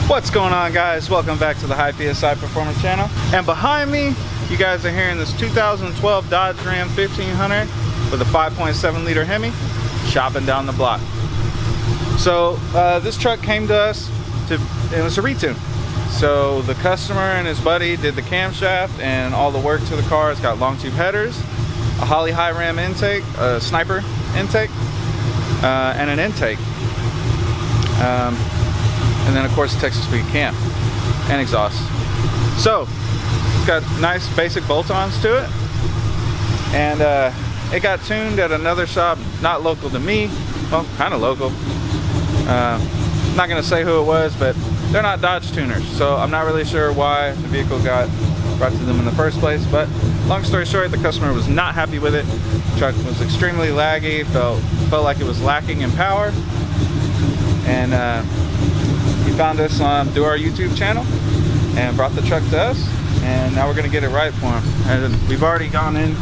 What's going on, guys? Welcome back to the High PSI Performance channel. And behind me, you guys are hearing this 2012 Dodge Ram 1500 with a 5.7 liter Hemi chopping down the block. So this truck came to us it was a retune. So the customer and his buddy did the camshaft and all the work to the car. It's got long tube headers, a Holley high ram intake, a sniper intake, and an intake. And then of course the Texas speed cam and exhaust. So it's got nice basic bolt-ons to it, and it got tuned at another shop not local to me, well, kind of local. Not gonna say who it was, but they're not Dodge tuners, so I'm not really sure why the vehicle got brought to them in the first place. But long story short, the customer was not happy with it. The truck was extremely laggy, felt like it was lacking in power, and he found us through our YouTube channel and brought the truck to us, and now we're gonna get it right for him. And we've already gone in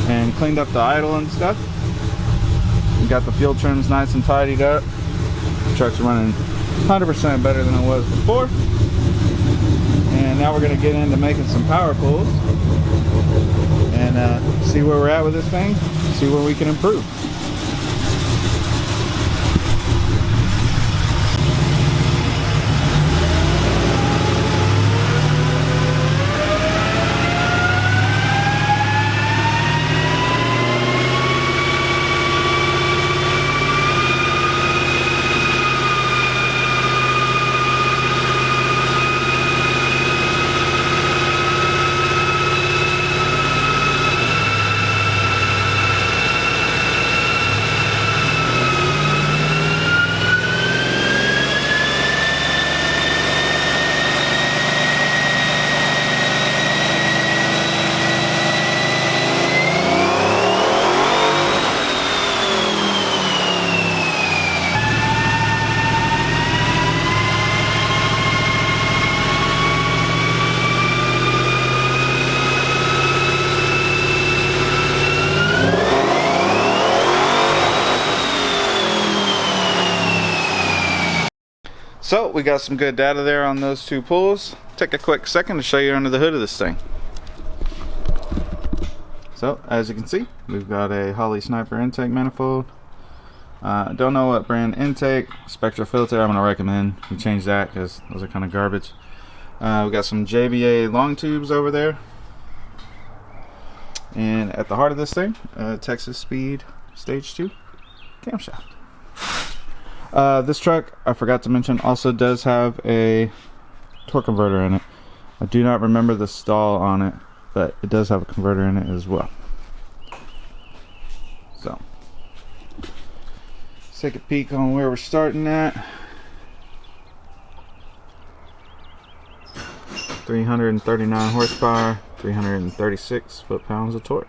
and cleaned up the idle and stuff. We got the fuel trims nice and tidied up. The truck's running 100% better than it was before. And now we're gonna get into making some power pulls and see where we're at with this thing, see where we can improve. So we got some good data there on those two pulls. Take a quick second to show you under the hood of this thing. So as you can see, we've got a Holley sniper intake manifold. Don't know what brand intake, Spectra filter. I'm gonna recommend you change that because those are kind of garbage. We got some JBA long tubes over there, and at the heart of this thing, Texas Speed Stage 2 camshaft. This truck, I forgot to mention, also does have a torque converter in it. I do not remember the stall on it, but it does have a converter in it as well. So let's take a peek on where we're starting at. 339 horsepower, 336 foot-pounds of torque.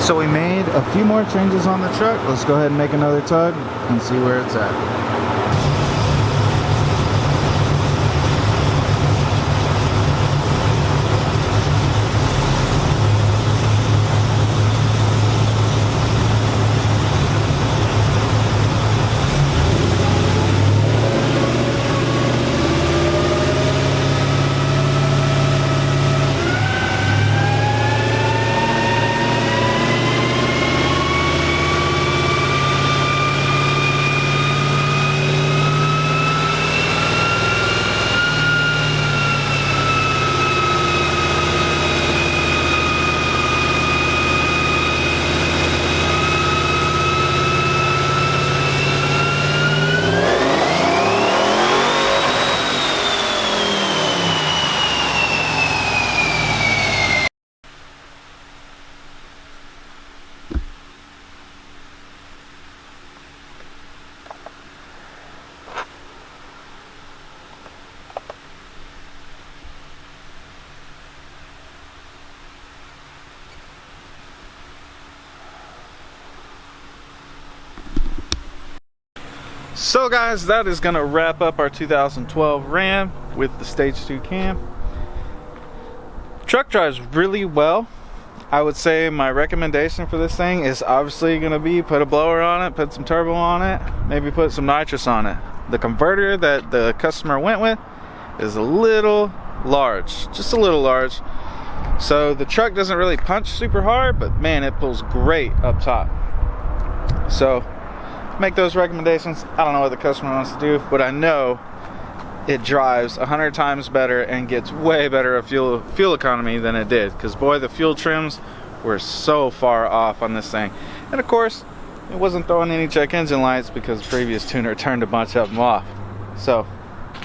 So we made a few more changes on the truck. Let's go ahead and make another tug and see where it's at. So guys, that is gonna wrap up our 2012 Ram with the Stage 2 cam. Truck drives really well. I would say my recommendation for this thing is obviously going to be put a blower on it, put some turbo on it, maybe put some nitrous on it. The converter that the customer went with is a little large, just a little large. So the truck doesn't really punch super hard, but man, it pulls great up top. So make those recommendations. I don't know what the customer wants to do, but I know it drives 100 times better and gets way better of fuel economy than it did, because boy, the fuel trims were so far off on this thing. And of course, it wasn't throwing any check engine lights because the previous tuner turned a bunch of them off. So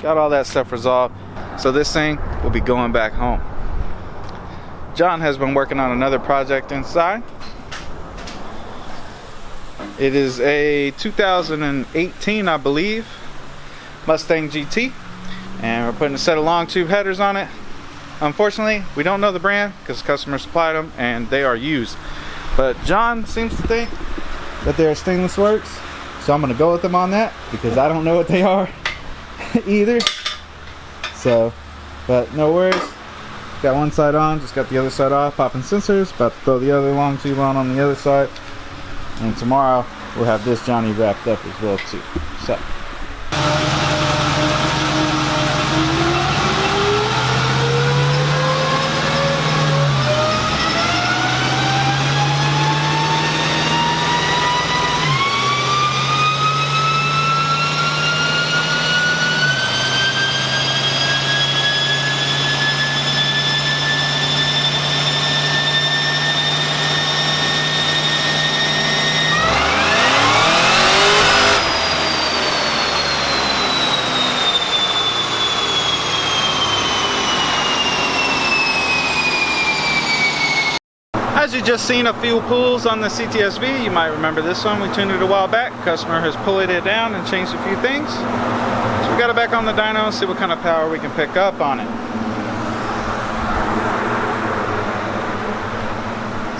got all that stuff resolved. So this thing will be going back home. John has been working on another project inside. It is a 2018, I believe, Mustang GT, and we're putting a set of long tube headers on it. Unfortunately, we don't know the brand because the customer supplied them and they are used. But John seems to think that they're Stainless Works, so I'm going to go with them on that because I don't know what they are either. So, but no worries. Got one side on, just got the other side off, popping sensors, about to throw the other long tube on the other side. And tomorrow we'll have this Johnny wrapped up as well too. So. As you just seen a few pulls on the CTSV, you might remember this one. We tuned it a while back. Customer has pulled it down and changed a few things. So we got it back on the dyno and see what kind of power we can pick up on it.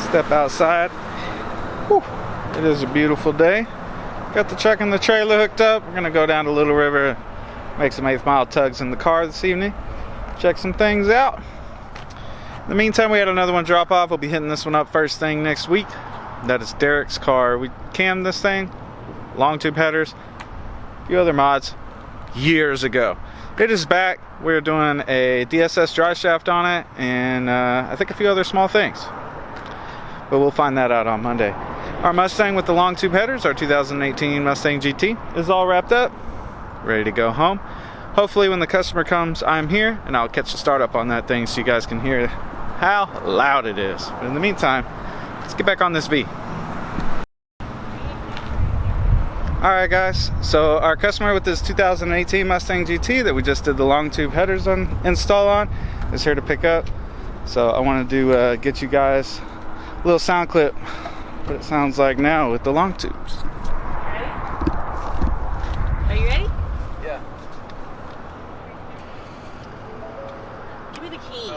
Step outside. Whew. It is a beautiful day. Got the truck and the trailer hooked up. We're gonna go down to Little River, make some 8th mile tugs in the car this evening. Check some things out. In the meantime, we had another one drop off. We'll be hitting this one up first thing next week. That is Derek's car. We cammed this thing, long tube headers, a few other mods years ago. It is back. We're doing a DSS dry shaft on it and I think a few other small things. But we'll find that out on Monday. Our Mustang with the long tube headers, our 2018 Mustang GT, is all wrapped up, ready to go home. Hopefully when the customer comes, I'm here and I'll catch the startup on that thing so you guys can hear how loud it is. But in the meantime, let's get back on this V. Alright guys, so our customer with this 2018 Mustang GT that we just did the long tube headers install on is here to pick up. So I wanted to get you guys a little sound clip what it sounds like now with the long tubes. Ready? Are you ready? Yeah. Give me the key.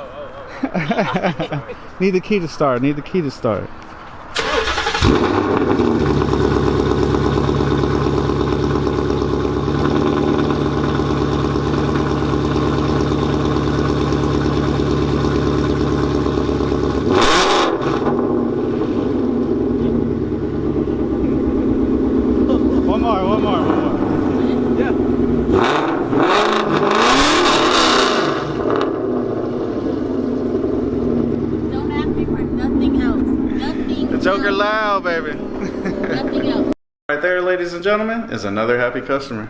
Need the key to start. Need the key to start. One more. Yeah. Don't ask me for nothing else. Nothing. The Joker else. loud, baby. Nothing else. Right there, ladies and gentlemen, is another happy customer.